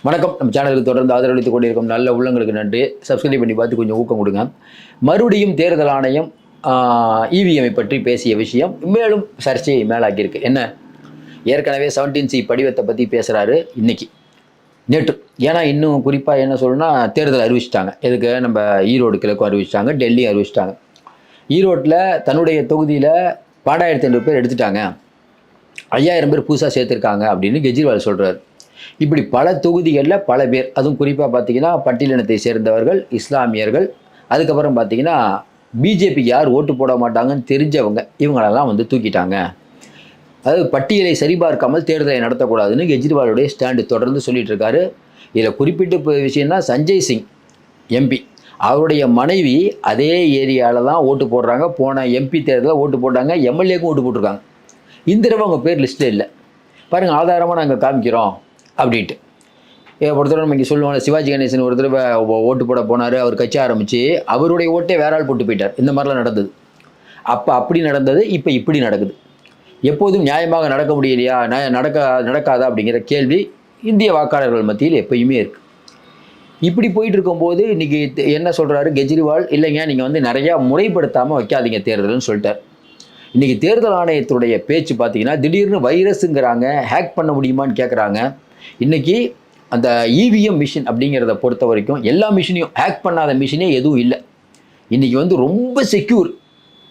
வணக்கம். நம்ம சேனலுக்கு தொடர்ந்து ஆதரவளித்துக் கொண்டிருக்கும் நல்ல உள்ளங்களுக்கு நன்றி. சப்ஸ்கிரைப் பண்ணி பார்த்து கொஞ்சம் ஊக்கம் கொடுங்க. மறுபடியும் தேர்தல் ஆணையம் இவிஎம்ஐ பற்றி பேசிய விஷயம் மேலும் சர்ச்சையை மேலாக்கியிருக்கு. என்ன, ஏற்கனவே 17C படிவத்தை பற்றி பேசுகிறாரு இன்னைக்கு நேற்று. ஏன்னா இன்னும் குறிப்பாக என்ன சொல்லணும்னா, தேர்தல் அறிவிச்சிட்டாங்க. எதுக்கு, நம்ம ஈரோடு கிழக்கும் அறிவிச்சிட்டாங்க, டெல்லியும் அறிவிச்சிட்டாங்க. ஈரோட்டில் தன்னுடைய தொகுதியில் 12,500 பேர் எடுத்துட்டாங்க, 5,000 பேர் புதுசாக சேர்த்துருக்காங்க அப்படின்னு கெஜ்ரிவால் சொல்கிறார். இப்படி பல தொகுதிகளில் பல பேர், அதுவும் குறிப்பாக பார்த்தீங்கன்னா பட்டியலினத்தை சேர்ந்தவர்கள், இஸ்லாமியர்கள், அதுக்கப்புறம் பார்த்தீங்கன்னா பிஜேபிக்கு யார் ஓட்டு போட மாட்டாங்கன்னு தெரிஞ்சவங்க, இவங்களெல்லாம் வந்து தூக்கிட்டாங்க. அதாவது பட்டியலை சரிபார்க்காமல் தேர்தலை நடத்தக்கூடாதுன்னு கெஜ்ரிவாலுடைய ஸ்டாண்டு தொடர்ந்து சொல்லிட்டு இருக்காரு. இதில் குறிப்பிட்ட விஷயம்னா, சஞ்சய் சிங் எம்பி, அவருடைய மனைவி அதே ஏரியாவில் தான் ஓட்டு போடுறாங்க. போன எம்பி தேர்தலில் ஓட்டு போட்டாங்க, எம்எல்ஏக்கும் ஓட்டு போட்டிருக்காங்க. இந்த தடவை அவங்க பேர் லிஸ்ட்டில் இல்லை. பாருங்கள், ஆதாரமாக நாங்கள் காமிக்கிறோம் அப்படின்ட்டு. ஒரு தடவை நம்ம இங்கே சொல்லுவாங்க, சிவாஜி கணேசன் ஒரு தடவை ஓட்டு போட போனார், அவர் கட்சி ஆரம்பித்து அவருடைய ஓட்டே வேற ஆள் போட்டு போயிட்டார். இந்த மாதிரிலாம் நடந்தது. அப்போ அப்படி நடந்தது, இப்போ இப்படி நடக்குது. எப்போதும் நியாயமாக நடக்க முடியலையா, நடக்காதா அப்படிங்கிற கேள்வி இந்திய வாக்காளர்கள் மத்தியில் எப்பயுமே இருக்குது. இப்படி போயிட்டு இருக்கும்போது இன்றைக்கி என்ன சொல்கிறாரு கெஜ்ரிவால், இல்லைங்க நீங்கள் வந்து நிறையா முறைப்படுத்தாமல் வைக்காதீங்க தேர்தல்னு சொல்லிட்டார். இன்றைக்கி தேர்தல் ஆணையத்துடைய பேச்சு பார்த்தீங்கன்னா, திடீர்னு வைரஸுங்கிறாங்க, ஹேக் பண்ண முடியுமான்னு கேட்குறாங்க. இன்றைக்கி அந்த இவிஎம் மிஷின் அப்படிங்கிறத பொறுத்த வரைக்கும் எல்லா மிஷினையும், ஹேக் பண்ணாத மிஷினே எதுவும் இல்லை. இன்றைக்கி வந்து ரொம்ப செக்யூர்,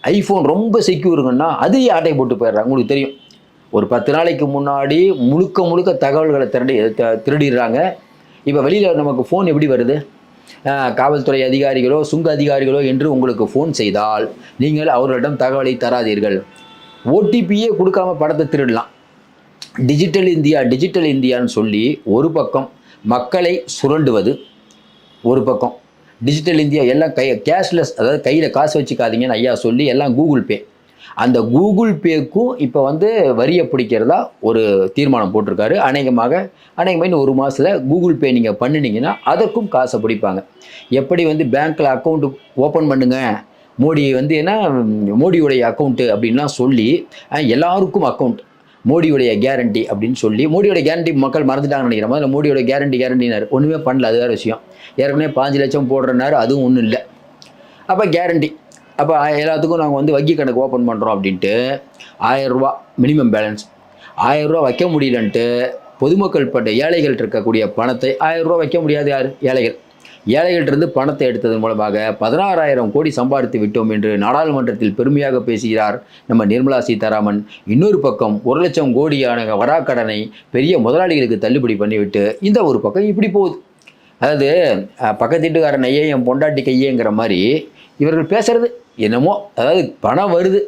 ஐஃபோன் ரொம்ப செக்யூருங்கன்னா அதையே ஆட்டை போட்டு போயிடுறாங்க. உங்களுக்கு தெரியும், ஒரு 10 நாளைக்கு முன்னாடி முழுக்க தகவல்களை திருடிடுறாங்க. இப்போ வெளியில் நமக்கு ஃபோன் எப்படி வருது, காவல்துறை அதிகாரிகளோ சுங்க அதிகாரிகளோ என்று உங்களுக்கு ஃபோன் செய்தால் நீங்கள் அவர்களிடம் தகவலை தராதீர்கள். ஓடிபியே கொடுக்காம படத்தை திருடலாம். டிஜிட்டல் இந்தியான்னு சொல்லி ஒரு பக்கம் மக்களை சுரண்டுவது, ஒரு பக்கம் டிஜிட்டல் இந்தியா எல்லாம் கேஷ்லெஸ், அதாவது கையில் காசு வச்சுக்காதீங்கன்னு ஐயா சொல்லி எல்லாம் கூகுள் பே. அந்த கூகுள் பேக்கும் இப்போ வந்து வரியை பிடிக்கிறதா ஒரு தீர்மானம் போட்டிருக்காரு. அநேகமாக இன்னும் 1 மாதத்தில் கூகுள் பே நீங்கள் பண்ணினீங்கன்னா அதற்கும் காசை பிடிப்பாங்க. எப்படி வந்து பேங்க்கில் அக்கௌண்ட்டு ஓப்பன் பண்ணுங்க, மோடி வந்து என்ன மோடியுடைய அக்கௌண்ட்டு அப்படின்லாம் சொல்லி எல்லாருக்கும் அக்கௌண்ட், மோடியுடைய கேரண்டி அப்படின்னு சொல்லி, மோடியோட கேரண்டி மக்கள் மறந்துட்டாங்கன்னு நினைக்கிற மாதிரி மோடியோட கேரண்டினார். ஒன்றுமே பண்ணல, அது வேறு விஷயம். ஏற்கனவே 5 லட்சம் போடுறனாரு, அதுவும் ஒன்றும் இல்லை. அப்போ கேரண்டி, அப்போ எல்லாத்துக்கும் நாங்கள் வந்து வங்கி கணக்கு ஓப்பன் பண்ணுறோம் அப்படின்ட்டு 1000 ரூபா மினிமம் பேலன்ஸ், 1000 ரூபா வைக்க முடியலன்ட்டு பொதுமக்கள் பட்ட ஏழைகள் இருக்கக்கூடிய பணத்தை 1000 ரூபா வைக்க முடியாது. யார்? ஏழைகள்டிருந்து பணத்தை எடுத்ததன் மூலமாக 16,000 கோடி சம்பாதித்து விட்டோம் என்று நாடாளுமன்றத்தில் பெருமையாக பேசுகிறார் நம்ம நிர்மலா சீதாராமன். இன்னொரு பக்கம் 1 லட்சம் கோடியான வராக்கடனை பெரிய முதலாளிகளுக்கு தள்ளுபடி பண்ணிவிட்டு இந்த ஒரு பக்கம் இப்படி போகுது. அதாவது பக்கத்து வீட்டுக்காரன் ஐயே என் பொண்டாட்டி கையேங்கிற மாதிரி இவர்கள் பேசுறது என்னமோ. அதாவது பணம் வருது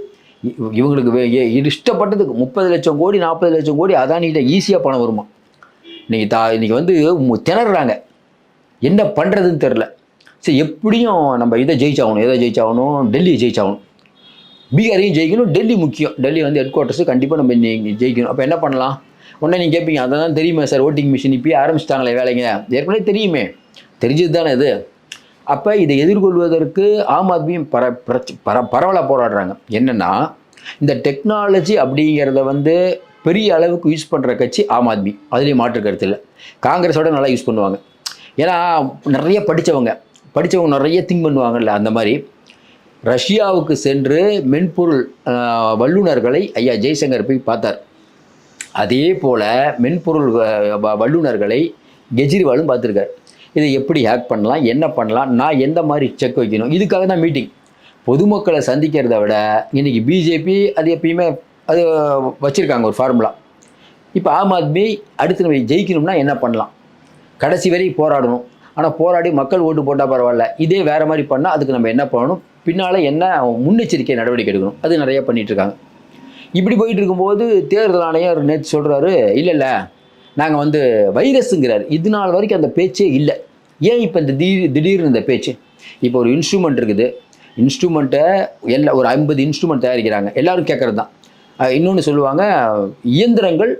இவங்களுக்கு இஷ்டப்பட்டதுக்கு 30 லட்சம் கோடி 40 லட்சம் கோடி அதானிகிட்ட ஈஸியாக பணம் வருமா. இன்னைக்கு வந்து திணறாங்க, என்ன பண்ணுறதுன்னு தெரில. சரி, எப்படியும் நம்ம எதை ஜெயிச்சாகணும், டெல்லியை ஜெயிச்சாகணும், பீகாரையும் ஜெயிக்கணும், டெல்லி முக்கியம். டெல்லி வந்து ஹெட் குவார்ட்டர்ஸு கண்டிப்பாக நம்ம ஜெயிக்கணும். அப்போ என்ன பண்ணலாம்? உடனே நீங்கள் கேட்பீங்க, அதான் தெரியுமே சார், ஓட்டிங் மிஷின் இப்போயே ஆரம்பிச்சிட்டாங்களே வேலைங்க. ஏற்கனவே தெரியுமே, தெரிஞ்சது தானே இது. அப்போ இதை எதிர்கொள்வதற்கு ஆம் ஆத்மியும் பரவலாக போராடுறாங்க. என்னென்னா, இந்த டெக்னாலஜி அப்படிங்கிறத வந்து பெரிய அளவுக்கு யூஸ் பண்ணுற கட்சி ஆம் ஆத்மி, அதுலேயும் மாற்று கருத்து இல்லை. காங்கிரஸோட நல்லா யூஸ் பண்ணுவாங்க. ஏன்னா நிறைய படித்தவங்க நிறைய திங்க் பண்ணுவாங்கல்ல. அந்த மாதிரி ரஷ்யாவுக்கு சென்று மென்பொருள் வல்லுநர்களை ஐயா ஜெய்சங்கர் போய் பார்த்தார். அதே போல் மென்பொருள் வல்லுநர்களை கெஜ்ரிவாலும் பார்த்துருக்கார். இதை எப்படி ஹேக் பண்ணலாம், என்ன பண்ணலாம், நான் எந்த மாதிரி செக் வைக்கணும், இதுக்காக தான் மீட்டிங். பொதுமக்களை சந்திக்கிறத விட இன்றைக்கி பிஜேபி அது எப்பயுமே அது வச்சுருக்காங்க ஒரு ஃபார்முலா. இப்போ ஆம் ஆத்மி அடுத்து நம்ம ஜெயிக்கணும்னா என்ன பண்ணலாம், கடைசி வரை போராடணும். ஆனால் போராடி மக்கள் ஓட்டு போட்டால் பரவாயில்ல, இதே வேறு மாதிரி பண்ணால் அதுக்கு நம்ம என்ன பண்ணணும், பின்னால் என்ன முன்னெச்சரிக்கை நடவடிக்கை எடுக்கணும், அது நிறைய பண்ணிகிட்ருக்காங்க. இப்படி போயிட்டு இருக்கும்போது தேர்தல் ஆணையர் நேற்று சொல்கிறாரு, இல்லை நாங்கள் வந்து வைரஸுங்கிறார். இது நாள் வரைக்கும் அந்த பேச்சே இல்லை. ஏன் இப்போ இந்த திடீர்னு இந்த பேச்சு? இப்போ ஒரு இன்ஸ்ட்ருமெண்ட் இருக்குது, இன்ஸ்ட்ருமெண்ட்டை ஒரு 50 இன்ஸ்ட்ருமெண்ட் தயாரிக்கிறாங்க, எல்லோரும் கேட்குறது தான். இன்னொன்று சொல்லுவாங்க, இயந்திரங்கள்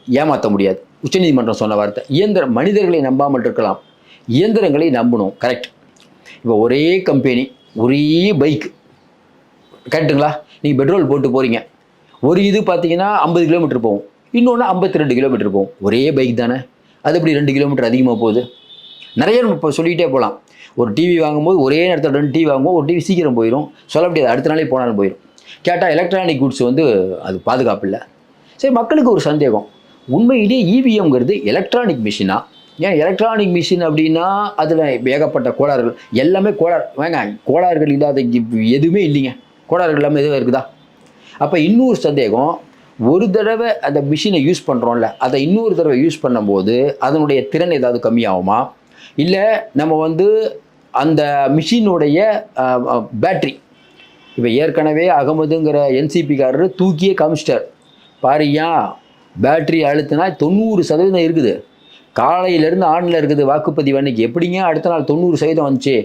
ஏமாற்ற முடியாது. உச்சநீதிமன்றம் சொன்ன வார்த்தை, மனிதர்களை நம்பாமல் இருக்கலாம், இயந்திரங்களை நம்பணும். கரெக்ட். இப்போ ஒரே கம்பெனி, ஒரே பைக், கரெக்டுங்களா? நீங்கள் பெட்ரோல் போட்டு போகிறீங்க, ஒரு இது பார்த்தீங்கன்னா 50 கிலோமீட்டர் போகும், இன்னொன்று 52 கிலோமீட்டர் போகும். ஒரே பைக் தானே, அது எப்படி 2 கிலோமீட்டர் அதிகமாக போகுது? நிறைய நம்ம இப்போ சொல்லிகிட்டே போகலாம். ஒரு டிவி வாங்கும்போது ஒரே நேரத்தில் 2 டிவி வாங்கும்போது ஒரு டிவி சீக்கிரம் போயிடும், சொல்ல முடியாது, அடுத்த நாளே போனாலும் போயிடும். கேட்டால் எலக்ட்ரானிக் குட்ஸ் வந்து அது பாதுகாப்பு இல்லை. சரி, மக்களுக்கு ஒரு சந்தேகம், உண்மையிலேயே இவிஎம்ங்கிறது எலக்ட்ரானிக் மிஷினா? ஏன் எலக்ட்ரானிக் மிஷின் அப்படின்னா அதில் ஏகப்பட்ட கோளாறுகள், எல்லாமே கோளாறு வேங்க, கோளாறுகள் இல்லாத எதுவுமே இல்லைங்க. கோளாறுகள் இல்லாமல் எதுவும் இருக்குதா? அப்போ இன்னொரு சந்தேகம், ஒரு தடவை அந்த மிஷினை யூஸ் பண்ணுறோம்ல, அதை இன்னொரு தடவை யூஸ் பண்ணும்போது அதனுடைய திறன் ஏதாவது கம்மியாகுமா? இல்லை நம்ம வந்து அந்த மிஷினுடைய பேட்ரி, இப்போ ஏற்கனவே அகமதுங்கிற என்சிபிக்காரர் தூக்கியே காமிச்சிட்டார், பாரியா பேட்ரி அழுத்தினா 90% இருக்குது, காலையிலேருந்து ஆனில் இருக்குது வாக்குப்பதிவு அன்னைக்கு, எப்படிங்க அடுத்த நாள் 90% வந்துச்சு?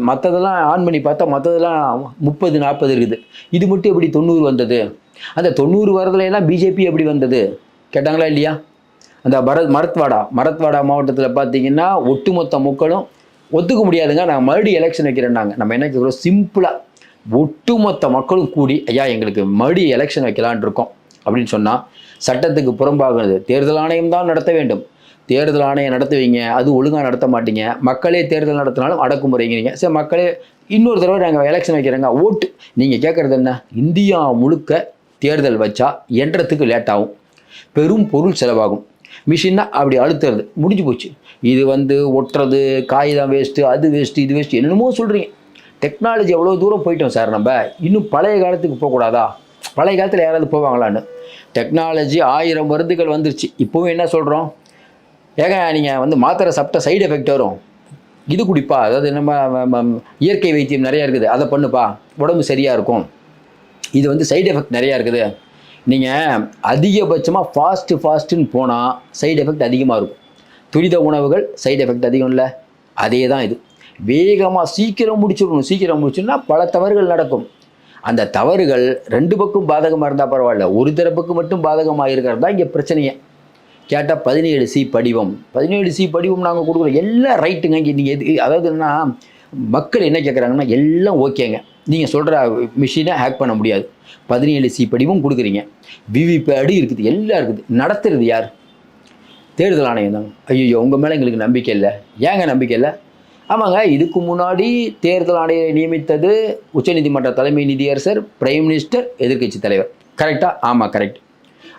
மற்றதெல்லாம் ஆன் பண்ணி பார்த்தா மற்றதெல்லாம் 30-40 இருக்குது, இது மட்டும் எப்படி 90 வந்தது? அந்த 90 வரதுல எல்லாம் பிஜேபி எப்படி வந்தது கேட்டாங்களா இல்லையா? அந்த மரத்வாடா மாவட்டத்தில் பார்த்தீங்கன்னா ஒட்டுமொத்த மக்களும் ஒத்துக்க முடியாதுங்க, நான் மறுபடியும் எலெக்ஷன் வைக்கிறேன்னாங்க. நம்ம என்ன கேட்குறோம், சிம்பிளாக ஒட்டுமொத்த மக்களும் கூடி ஐயா எங்களுக்கு மறுபடியும் எலெக்ஷன் வைக்கலான் இருக்கோம் அப்படின்னு சொன்னால், சட்டத்துக்கு புறம்பாகிறது தேர்தல் ஆணையம் தான் நடத்த வேண்டும். தேர்தல் ஆணையம் நடத்துவீங்க, அது ஒழுங்காக நடத்த மாட்டீங்க, மக்களே தேர்தல் நடத்தினாலும் அடக்குமுறைங்கிறீங்க. சரி, மக்களே இன்னொரு தடவை நாங்கள் எலெக்ஷன் வைக்கிறேங்க, ஓட்டு. நீங்கள் கேட்குறது என்ன? இந்தியா முழுக்க தேர்தல் வச்சா எண்றதுக்கு லேட் ஆகும், பெரும் பொருள் செலவாகும். மிஷின்னா அப்படி அழுத்துறது முடிஞ்சு போச்சு. இது வந்து ஒட்டுறது, காகிதம் வேஸ்ட்டு, அது வேஸ்ட்டு, இது வேஸ்ட்டு, என்னென்னமோ சொல்கிறீங்க. டெக்னாலஜி எவ்வளோ தூரம் போயிட்டோம் சார், நம்ம இன்னும் பழைய காலத்துக்கு போகக்கூடாதா? பழைய காலத்தில் யாராவது போவாங்களான்னு. டெக்னாலஜி 1000 மருந்துகள் வந்துருச்சு. இப்போவும் என்ன சொல்கிறோம், ஏங்க நீங்கள் வந்து மாத்திரை சாப்பிட்டா சைடு எஃபெக்ட் வரும், இது குடிப்பா, அதாவது நம்ம இயற்கை வைத்தியம் நிறையா இருக்குது, அதை பண்ணுப்பா, உடம்பு சரியாக இருக்கும், இது வந்து சைடு எஃபெக்ட் நிறையா இருக்குது. நீங்கள் அதிகபட்சமாக ஃபாஸ்ட்டுன்னு போனால் சைடு எஃபெக்ட் அதிகமாக இருக்கும். துரித உணவுகள் சைடு எஃபெக்ட் அதிகம் இல்லை, அதே தான் இது. வேகமாக சீக்கிரம் முடிச்சிடணும்னா பல தவறுகள் நடக்கும். அந்த தவறுகள் 2 பக்கம் பாதகமாக இருந்தால் பரவாயில்ல, ஒரு தரப்புக்கு மட்டும் பாதகமாக இருக்கிறது தான் இங்கே பிரச்சனையே. கேட்டால் 17C படிவம் 17C படிவம் நாங்கள் கொடுக்குறோம், எல்லாம் ரைட்டுங்க. இங்கே நீங்கள் அதாவது என்னன்னா, மக்கள் என்ன கேட்குறாங்கன்னா எல்லாம் ஓகேங்க, நீங்கள் சொல்கிற மிஷினை ஹேக் பண்ண முடியாது, 17C படிவம் கொடுக்குறீங்க, விவிபேடு இருக்குது, எல்லாம் இருக்குது, நடத்துறது யார்? தேர்தல் ஆணையம் தாங்க. ஐயோ உங்கள் மேலே எங்களுக்கு நம்பிக்கை இல்லை. ஏங்க நம்பிக்கை இல்லை? ஆமாங்க, இதுக்கு முன்னாடி தேர்தல் ஆணையரை நியமித்தது உச்சநீதிமன்ற தலைமை நீதியரசர், பிரைம் மினிஸ்டர், எதிர்க்கட்சி தலைவர். கரெக்டாக? ஆமாம், கரெக்ட்.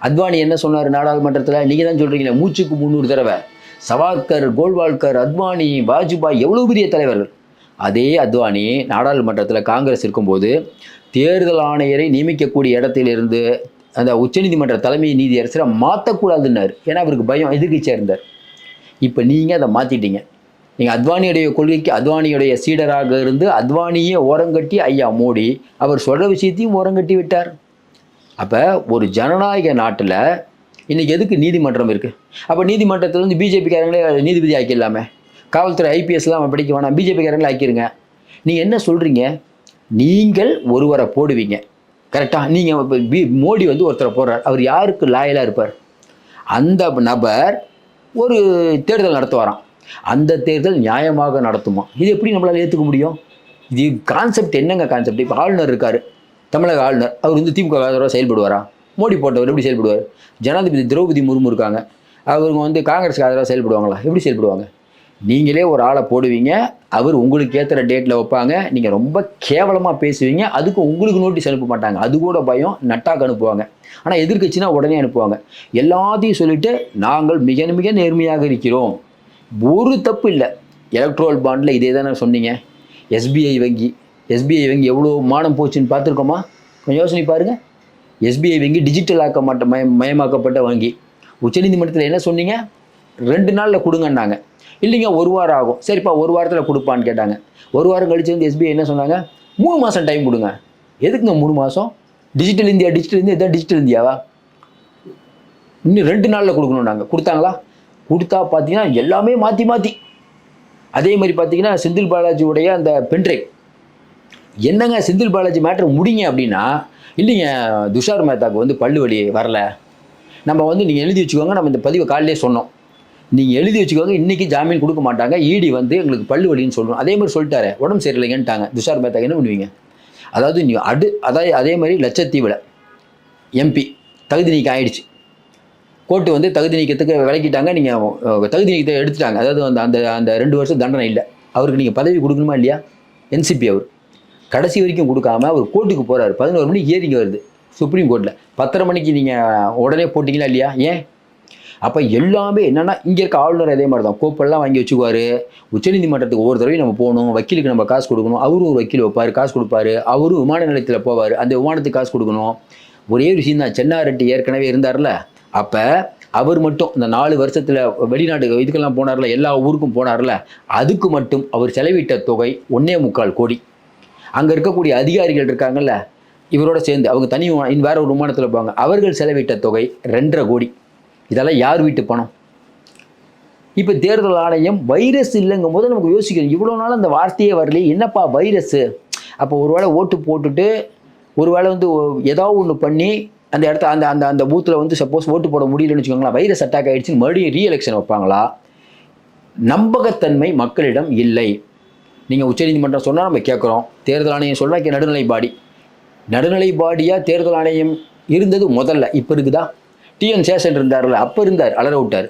அத்வானி என்ன சொன்னார் நாடாளுமன்றத்தில்? நீங்கள் தான் சொல்கிறீங்களே, மூச்சுக்கு 300 தடவை. சவார்கர், கோல்வால்கர், அத்வானி, வாஜ்பாய், எவ்வளோ பெரிய தலைவர்கள். அதே அத்வானி நாடாளுமன்றத்தில் காங்கிரஸ் இருக்கும்போது தேர்தல் ஆணையரை நியமிக்கக்கூடிய இடத்திலிருந்து அந்த உச்சநீதிமன்ற தலைமை நீதியரசரை மாற்றக்கூடாதுன்னார். ஏன்னா அவருக்கு பயம், எதிர்க்கட்சியாக இருந்தார். இப்போ நீங்கள் அதை மாற்றிட்டீங்க. நீங்கள் அத்வானியுடைய கொள்கைக்கு அத்வானியுடைய சீடராக இருந்து அத்வானியே ஓரங்கட்டி ஐயா மோடி அவர் சொல்கிற விஷயத்தையும் ஓரங்கட்டி விட்டார். அப்போ ஒரு ஜனநாயக நாட்டில் இன்றைக்கி எதுக்கு நீதிமன்றம் இருக்குது? அப்போ நீதிமன்றத்தில் வந்து பிஜேபிக்காரங்களே நீதிபதி ஆக்கிடலாமே, காவல்துறை ஐபிஎஸ்லாம் படிக்க வேணாம், பிஜேபிக்காரங்களே ஆக்கிடுங்க. நீங்கள் என்ன சொல்கிறீங்க? நீங்கள் ஒருவரை போடுவீங்க, கரெக்டாக? நீங்கள் இப்போ மோடி வந்து ஒருத்தரை போடுறார், அவர் யாருக்கு லாயலாக இருப்பார்? அந்த நபர் ஒரு தேர்தல் நடத்துவாராம், அந்த தேர்தல் நியாயமாக நடத்துமா? இது எப்படி நம்மளால் ஏற்றுக்க முடியும்? இது கான்செப்ட் என்னங்க கான்செப்ட்? இப்போ ஆளுநர் இருக்கார், தமிழக ஆளுநர், அவர் வந்து திமுக ஆதரவாக செயல்படுவாரா? மோடி போட்டவர் எப்படி செயல்படுவார்? ஜனாதிபதி திரௌபதி முர்மு இருக்காங்க, அவங்க வந்து காங்கிரஸுக்கு ஆதரவாக செயல்படுவாங்களா? எப்படி செயல்படுவாங்க? நீங்களே ஒரு ஆளை போடுவீங்க, அவர் உங்களுக்கு ஏற்றுற டேட்டில் வைப்பாங்க, நீங்கள் ரொம்ப கேவலமாக பேசுவீங்க, அதுக்கு உங்களுக்கு நோட்டீஸ் அனுப்ப மாட்டாங்க, அது கூட பயம், நட்டாக்கு அனுப்புவாங்க. ஆனால் எதிர்க்கட்சினா உடனே அனுப்புவாங்க. எல்லாத்தையும் சொல்லிவிட்டு நாங்கள் மிக மிக நேர்மையாக இருக்கிறோம், ஒரு தப்பு இல்லை. எலக்ட்ரல் பாண்டில் இதே தானே சொன்னீங்க. எஸ்பிஐ வங்கி எவ்வளோ மானம் போச்சுன்னு பார்த்துருக்கோமா? கொஞ்சம் யோசனை பாருங்கள். எஸ்பிஐ வங்கி டிஜிட்டல் மயமாக்கப்பட்ட வங்கி. உச்சநீதிமன்றத்தில் என்ன சொன்னீங்க? 2 நாளில் கொடுங்கன்னாங்க. இல்லைங்க 1 வாரம் ஆகும். சரிப்பா 1 வாரத்தில் கொடுப்பான்னு கேட்டாங்க. 1 வாரம் கழிச்சு வந்து எஸ்பிஐ என்ன சொன்னாங்க? 3 மாதம் டைம் கொடுங்க. எதுக்குங்க 3 மாதம்? டிஜிட்டல் இந்தியா இதான் டிஜிட்டல் இந்தியாவா? இன்னும் 2 நாளில் கொடுக்கணுன்னாங்க. கொடுத்தாங்களா? கொடுத்தா பார்த்தீங்கன்னா எல்லாமே மாற்றி அதே மாதிரி பார்த்தீங்கன்னா செந்தில் பாலாஜியுடைய அந்த பென்ட்ரைவ், என்னங்க செந்தில் பாலாஜி மேட்ரு முடிங்க அப்படின்னா, இல்லைங்க துஷார் மேத்தாவுக்கு வந்து பல்லு வலி வரல, நம்ம வந்து நீங்கள் எழுதி வச்சுக்கோங்க, நம்ம இந்த பதிவை காலையிலே சொன்னோம், நீங்கள் எழுதி வச்சுக்கோங்க, இன்றைக்கி ஜாமீன் கொடுக்க மாட்டாங்க, இடி வந்து எங்களுக்கு பல்லு வலின்னு சொல்லணும். அதே மாதிரி சொல்லிட்டாரு, உடம்பு சரியில்லைங்கன்ட்டாங்க. துஷார் மேத்தா என்ன பண்ணுவீங்க? அதாவது நீங்கள் அதே மாதிரி லட்சத்தீவில் எம்பி தகுதி நீக்கம் ஆயிடுச்சு. கோர்ட்டு வந்து தகுதி நீக்கத்துக்கு விலக்கிட்டாங்க, நீங்கள் தகுதி நீக்கத்தை எடுத்துட்டாங்க. அதாவது அந்த அந்த அந்த 2 வருஷம் தண்டனை இல்லை. அவருக்கு நீங்கள் பதவி கொடுக்கணுமா இல்லையா? என்சிபி அவர் கடைசி வரைக்கும் கொடுக்காம அவர் கோர்ட்டுக்கு போகிறாரு. 11 மணிக்கு ஹியரிங் வருது சுப்ரீம் கோர்ட்டில். 10:30 மணிக்கு நீங்கள் உடனே போட்டிங்களா இல்லையா? ஏன்? அப்போ எல்லாமே என்னென்னா, இங்கே இருக்க ஆளுநர் அதே மாதிரி தான் கோப்பெல்லாம் வாங்கி வச்சுக்குவார். உச்சநீதிமன்றத்துக்கு ஒவ்வொரு தடவையும் நம்ம போகணும், வக்கீலுக்கு நம்ம காசு கொடுக்கணும். அவரும் ஒரு வக்கீல் வைப்பார், காசு கொடுப்பாரு. அவரும் விமான நிலையத்தில் போவார், அந்த விமானத்துக்கு காசு கொடுக்கணும். ஒரே ஒரு விஷயம் தான், சென்னாரெட்டி ஏற்கனவே இருந்தார்ல, அப்போ அவர் மட்டும் இந்த 4 வருஷத்தில் வெளிநாட்டு இதுக்கெல்லாம் போனார்ல, எல்லா ஊருக்கும் போனார்ல, அதுக்கு மட்டும் அவர் செலவிட்ட தொகை 1.25 கோடி. அங்கே இருக்கக்கூடிய அதிகாரிகள் இருக்காங்கல்ல, இவரோட சேர்ந்து அவங்க தனி வேற ஒரு விமானத்தில் போவாங்க, அவர்கள் செலவிட்ட தொகை 2.5 கோடி. இதெல்லாம் யார் வீட்டு பணம்? இப்போ தேர்தல் ஆணையம் வைரஸ் இல்லைங்கும் போது நமக்கு யோசிக்கணும், இவ்வளோ நாள் அந்த வார்த்தையே வரலையே, என்னப்பா வைரஸ்ஸு? அப்போ ஒரு வேளை ஓட்டு போட்டுட்டு ஒரு வேளை வந்து ஏதாவது ஒன்று பண்ணி அந்த இடத்த அந்த அந்த அந்த பூத்தில் வந்து சப்போஸ் ஓட்டு போட முடியலன்னு வச்சுக்கோங்களா, வைரஸ் அட்டாக் ஆகிடுச்சுன்னு மறுபடியும் ரீஎலெக்ஷன் வைப்பாங்களா? நம்பகத்தன்மை மக்களிடம் இல்லை. நீங்கள் உச்சநீதிமன்றம் சொன்னால் நம்ம கேட்குறோம், தேர்தல் ஆணையம் சொன்னால் நடுநிலை பாடி. நடுநிலை பாடியாக தேர்தல் ஆணையம் இருந்தது முதல்ல, இப்போ இருக்குதா? டிஎன் சேஷன் இருந்தார்ல, அப்போ இருந்தார், அலற விட்டார்.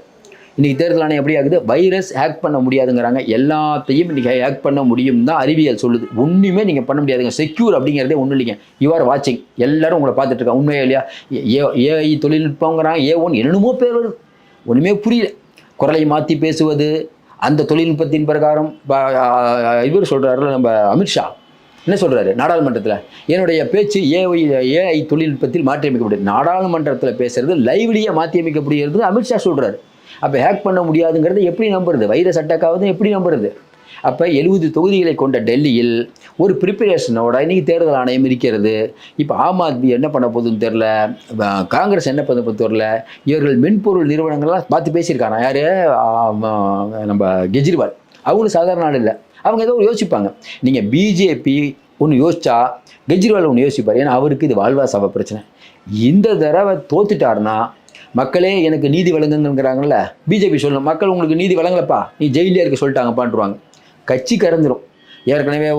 இன்றைக்கி தேர்தல் ஆணையம் எப்படி ஆகுது? வைரஸ் ஹேக் பண்ண முடியாதுங்கிறாங்க. எல்லாத்தையும் இன்றைக்கி ஹேக் பண்ண முடியும் தான் அறிவியல் சொல்லுது. ஒன்றுமே நீங்கள் பண்ண முடியாதுங்க. செக்யூர் அப்படிங்கிறதே ஒன்றும் இல்லைங்க. யூ ஆர் வாட்சிங், எல்லோரும் உங்களை பார்த்துட்டு இருக்காங்க. உண்மையா இல்லையா? ஏஐ தொழில்நுட்பங்கிறாங்க, A1 என்னென்னமோ பேர் வருது, ஒன்றுமே புரியல. குரலை மாற்றி பேசுவது, அந்த தொழில்நுட்பத்தின் பிரகாரம் இவர் சொல்கிறாருல, நம்ம அமித்ஷா என்ன சொல்கிறாரு நாடாளுமன்றத்தில், என்னுடைய பேச்சு ஏஐ தொழில்நுட்பத்தில் மாற்றியமைக்கப்படுது. நாடாளுமன்றத்தில் பேசுறது லைவ்லியாக மாற்றியமைக்கப்படுகிறது அமித்ஷா சொல்கிறாரு. அப்போ ஹேக் பண்ண முடியாதுங்கிறது எப்படி நம்புறது? வைரஸ் அட்டாக் ஆகுது எப்படி நம்புறது? அப்போ 70 தொகுதிகளை கொண்ட டெல்லியில் ஒரு ப்ரிப்பரேஷனோட இன்றைக்கி தேர்தல் ஆணையம் இருக்கிறது. இப்போ ஆம் ஆத்மி என்ன பண்ண போகுதுன்னு தெரில, காங்கிரஸ் என்ன பண்ண போகுது தெரில. இவர்கள் மென்பொருள் நிறுவனங்கள்லாம் பார்த்து பேசியிருக்காங்க. யார்? நம்ம கெஜ்ரிவால். அவங்களும் சாதாரண ஆள் இல்லை. அவங்க ஏதோ யோசிப்பாங்க. நீங்கள் பிஜேபி ஒன்று யோசிச்சா கெஜ்ரிவால் ஒன்று யோசிப்பார். ஏன்னா அவருக்கு இது வாழ்வா சாவ பிரச்சனை. இந்த தடவை தோத்துட்டாருன்னா மக்களே எனக்கு நீதி வழங்குங்கிறாங்கல்ல, பிஜேபி சொல்லணும், மக்கள் உங்களுக்கு நீதி வழங்கலப்பா, நீ ஜெயிலே இருக்க சொல்லிட்டாங்கப்பான்ட்டுருவாங்க. கட்சி கறந்துடும். ஏற்கனவே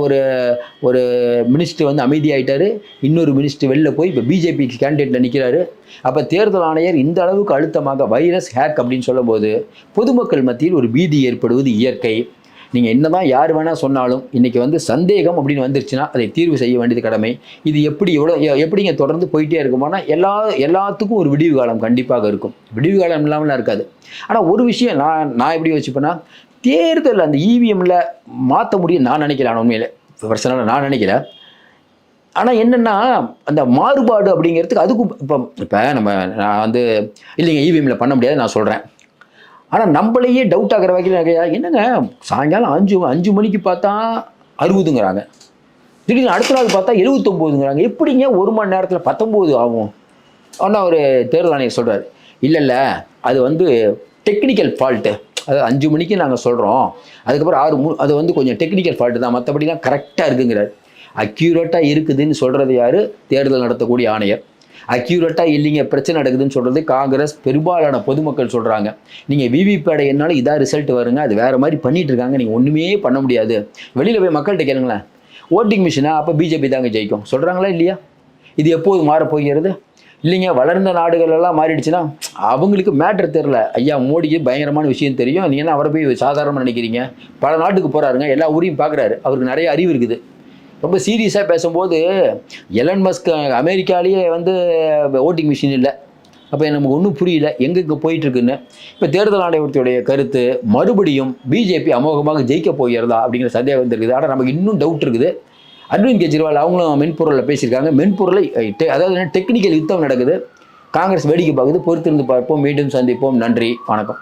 ஒரு மினிஸ்டர் வந்து அமைதியாகிட்டார், இன்னொரு மினிஸ்டர் வெளில போய் இப்போ பிஜேபி கேண்டிடேட்டில் நிற்கிறாரு. அப்போ தேர்தல் ஆணையர் இந்த அளவுக்கு அழுத்தமாக வைரஸ் ஹேக் அப்படின்னு சொல்லும்போது பொதுமக்கள் மத்தியில் ஒரு பீதி ஏற்படுவது இயற்கை. நீங்கள் என்ன தான் யார் வேணால் சொன்னாலும் இன்றைக்கி வந்து சந்தேகம் அப்படின்னு வந்துருச்சுன்னா அதை தீர்வு செய்ய வேண்டியது கடமை. இது எப்படிங்க தொடர்ந்து போயிட்டே இருக்குமானா எல்லாத்துக்கும் ஒரு விடிவு காலம் கண்டிப்பாக இருக்கும். விடிவு காலம் இல்லாமலாம் இருக்காது. ஆனால் ஒரு விஷயம் நான் எப்படி யோசிப்பேன்னா, தேர்தல் அந்த இவிஎம்மில் மாற்ற முடியும் நான் நினைக்கிறேன். உண்மையில் பர்சனலாக நான் நினைக்கல. ஆனால் என்னென்னா, அந்த மாறுபாடு அப்படிங்கிறதுக்கு அதுக்கும் இப்போ நான் வந்து இல்லைங்க இவிஎம்மில் பண்ண முடியாது நான் சொல்கிறேன். ஆனால் நம்மளையே டவுட் ஆகிற வகையில் என்னங்க சாயங்காலம் 5 மணிக்கு பார்த்தா 60ங்கிறாங்க, திடீர்னு அடுத்த நாள் பார்த்தா 79ங்கிறாங்க, எப்படிங்க 1 மணி நேரத்தில் 19 ஆகும்? ஆனால் ஒரு தேர்தல் ஆணையர் சொல்கிறார், இல்லை அது வந்து டெக்னிக்கல் ஃபால்ட்டு. அது 5 மணிக்கு நாங்கள் சொல்கிறோம், அதுக்கப்புறம் 6 அது வந்து கொஞ்சம் டெக்னிக்கல் ஃபால்ட்டு தான், மற்றபடிலாம் கரெக்டாக இருக்குங்கிறார். அக்யூரேட்டாக இருக்குதுன்னு சொல்கிறது யார்? தேர்தல் நடத்தக்கூடிய ஆணையர். அக்யூரேட்டாக இல்லைங்க பிரச்சனை நடக்குதுன்னு சொல்கிறது காங்கிரஸ் பெரும்பாலான பொதுமக்கள் சொல்கிறாங்க. நீங்கள் விவிபேடை என்னாலும் இதாக ரிசல்ட் வருங்க, அது வேறு மாதிரி பண்ணிகிட்டு இருக்காங்க, நீங்கள் ஒன்றுமே பண்ண முடியாது. வெளியில் போய் மக்கள்கிட்ட கேளுங்களேன், ஓட்டிங் மிஷினா அப்போ பிஜேபி தாங்க ஜெயிக்கும் சொல்கிறாங்களா இல்லையா? இது எப்போது மாறப்போகிறது? இல்லைங்க வளர்ந்த நாடுகளெல்லாம் மாறிடுச்சுன்னா அவங்களுக்கு மேட்ரு தெரில. ஐயா மோடிக்கு பயங்கரமான விஷயம் தெரியும், நீங்கள் என்ன அவரை போய் சாதாரணமாக நினைக்கிறீங்க? பல நாட்டுக்கு போகிறாருங்க, எல்லா ஊரையும் பார்க்குறாரு, அவருக்கு நிறைய அறிவு இருக்குது. ரொம்ப சீரியஸாக பேசும்போது எலன் மஸ்க் அமெரிக்காலேயே வந்து ஓட்டிங் மிஷின் இல்லை. அப்போ நமக்கு ஒன்றும் புரியல எங்கே போயிட்டுருக்குன்னு. இப்போ தேர்தல் ஆணையத்துடைய கருத்து மறுபடியும் பிஜேபி அமோகமாக ஜெயிக்க போகிறதா அப்படிங்கிற சந்தேகம் வந்துருக்குது. ஆனால் நமக்கு இன்னும் டவுட் இருக்குது. அரவிந்த் கெஜ்ரிவால் அவங்களும் மென்பொருளில் பேசியிருக்காங்க. மென்பொருளை அதாவது டெக்னிக்கல் யுத்தம் நடக்குது, காங்கிரஸ் வேடிக்கை பார்க்குது. பொறுத்திருந்து பார்ப்போம். மீண்டும் சந்திப்போம். நன்றி, வணக்கம்.